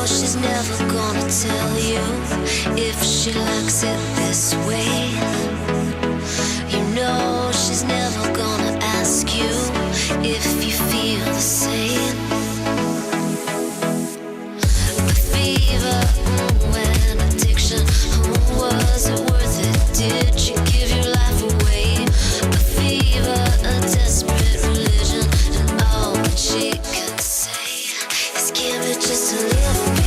she's never gonna tell you if she likes it this way. You know she's never gonna ask you if you feel the same. The fever, and addiction, was it worth it? Did you give your life away? A fever, a desperate religion, and all that she can say is give me just a little bit.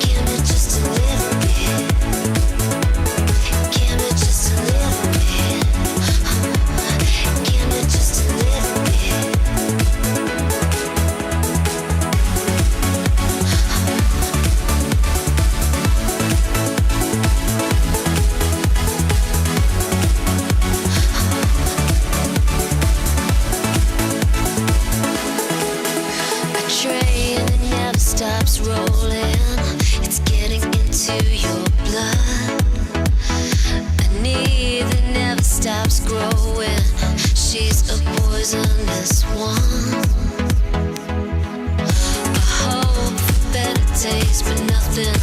Give me just a little bit. Give me just a little bit. Give me just a little bit. A train that never stops rolling, it's getting into your blood. A need that never stops growing, she's a poisonous one. A hope for better days, but nothing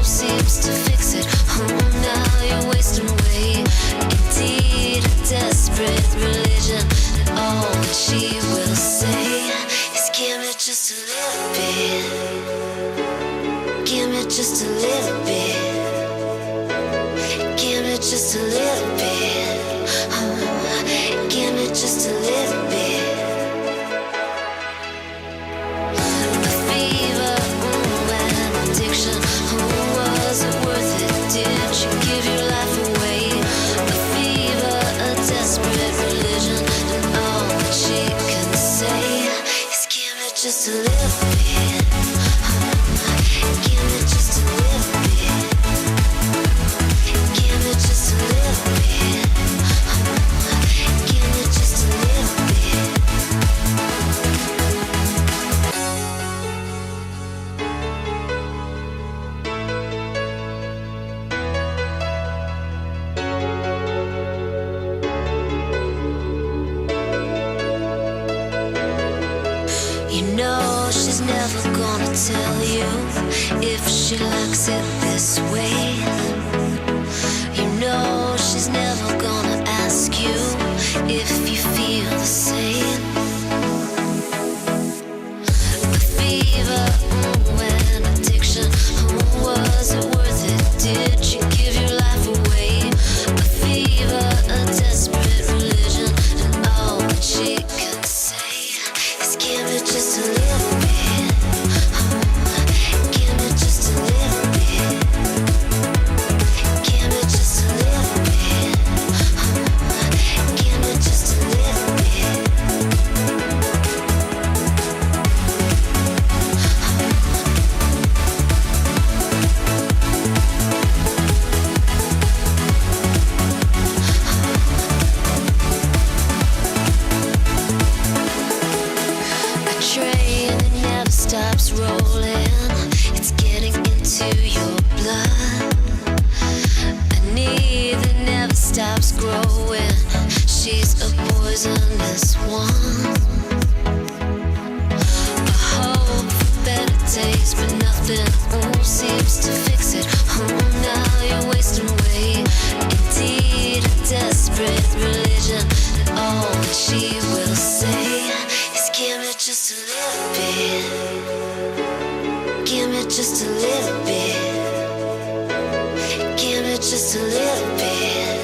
seems to fix it. Now you're wasting away. Indeed, a desperate religion, and all that she will say is give me just a little bit. Give me just a little bit. Give me just a little bit. Give me just a little bit. The fever, and addiction, was it worth it? Did you give your life away? A fever, a desperate religion, and all that she can say is give me just a little bit. Give me just a little bit. Give me just a little bit. Give me just a little bit. You know she's never gonna tell you if she likes it this way. You know she's never gonna ask you if you feel the same. The fever, and addiction, was it worth it? Did you give your life away? A fever, a desperate religion, and all that she can say is give me just a little bit. Give me just a little bit. Give me just a little bit. Give me just a little bit. A train that never stops rolling, it's getting into your blood. A need that never stops growing, she's a poisonous one. A hope for better days, but nothing seems to fix it. Now you're wasting away. Indeed, a desperate religion, and all that she will say is give me just a little bit. Give me just a little bit. Give me just a little bit.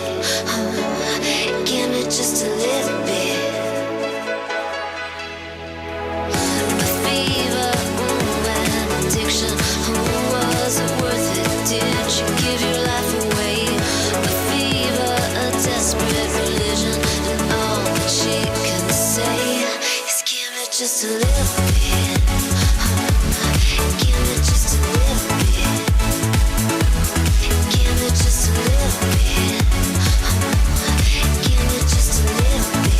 Give me just a little bit. The fever, and addiction, was it worth it? Did you give your life away? A fever, a desperate religion, and all that she can say is give me just a little bit. Give me just a little bit. Give me just a little bit. Give me just a little bit.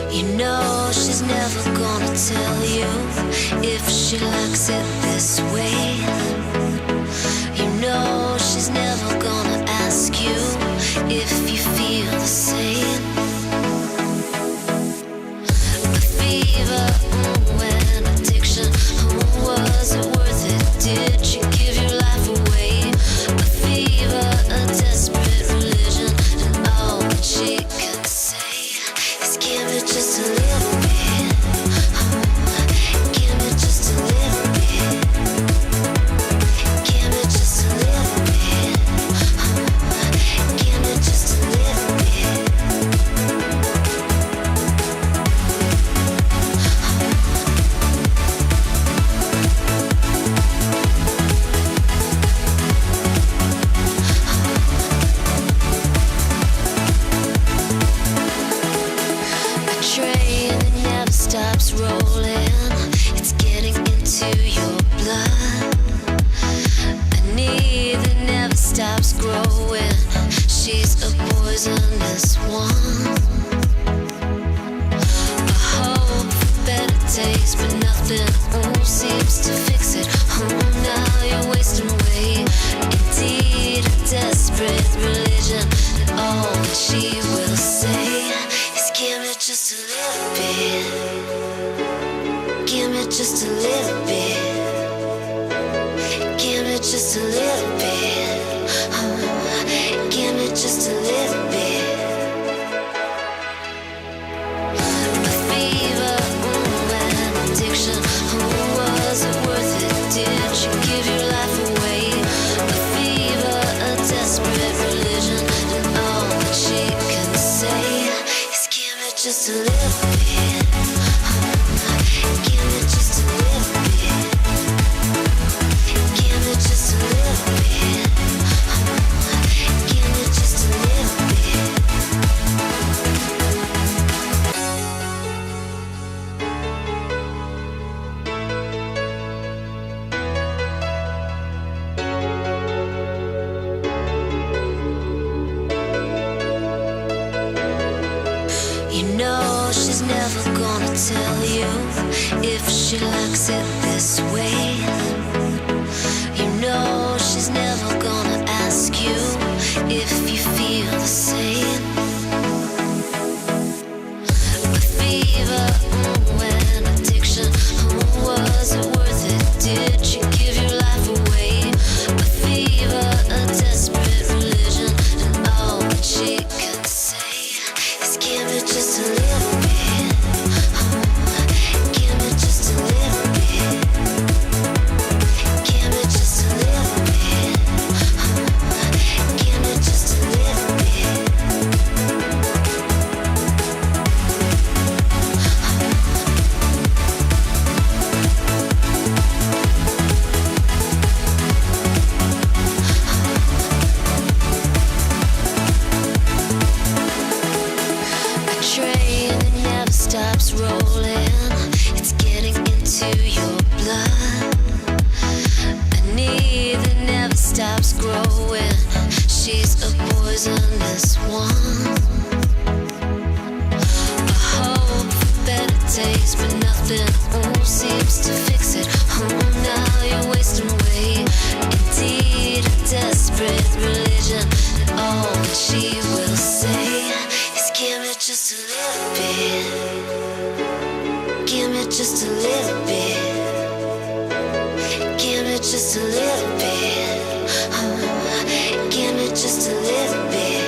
You know she's never gonna tell you if she likes it this way. You know she's never gonna ask you if you feel the same. The fever, and addiction, was it worth it? Did you give your life away? The fever, a desperate religion, and all that she can say is give me just a little bit. Give me just a little bit. Give me just a little bit. Give me just a little bit. A train that never stops rolling, it's getting into your blood. A need that never stops growing, she's a poisonous one. A hope for better taste, but nothing seems to fix it. Now you're wasting away. Indeed, a desperate religion, and all that she will say is give me just a little bit. Give me just a little bit. Give me just a little bit. Give me just a little bit. The fever, and addiction, was it worth it? Did you give your life away? The fever, a desperate religion, and all that she can say is give me just a little bit. Give me just a little bit. Give me just a little bit. Give me just a little bit. You know she's never gonna tell you if she likes it this way. You know she's never gonna ask you if you feel the same. The fever, and addiction, was it worth it? Did you give your life away? The fever, a desperate religion, and all that she can say is give me just a little bit. Give me just a little bit. Give me just a little bit. Give me just a little bit. A train that never stops rolling, it's getting into your blood. A need that never stops growing, she's a poisonous one. A hope for better taste, but nothing seems to fix it. Now you're wasting away. Indeed, a desperate religion, and all that she will say is give me just a little bit. Give me just a little bit. Give me just a little bit. Give me just a little bit.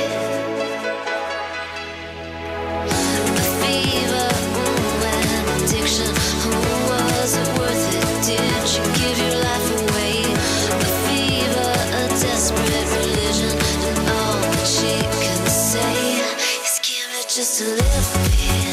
The fever, and addiction, was it worth it? Did you give your life away? The fever, a desperate religion, and all that she can say is give me just a little bit.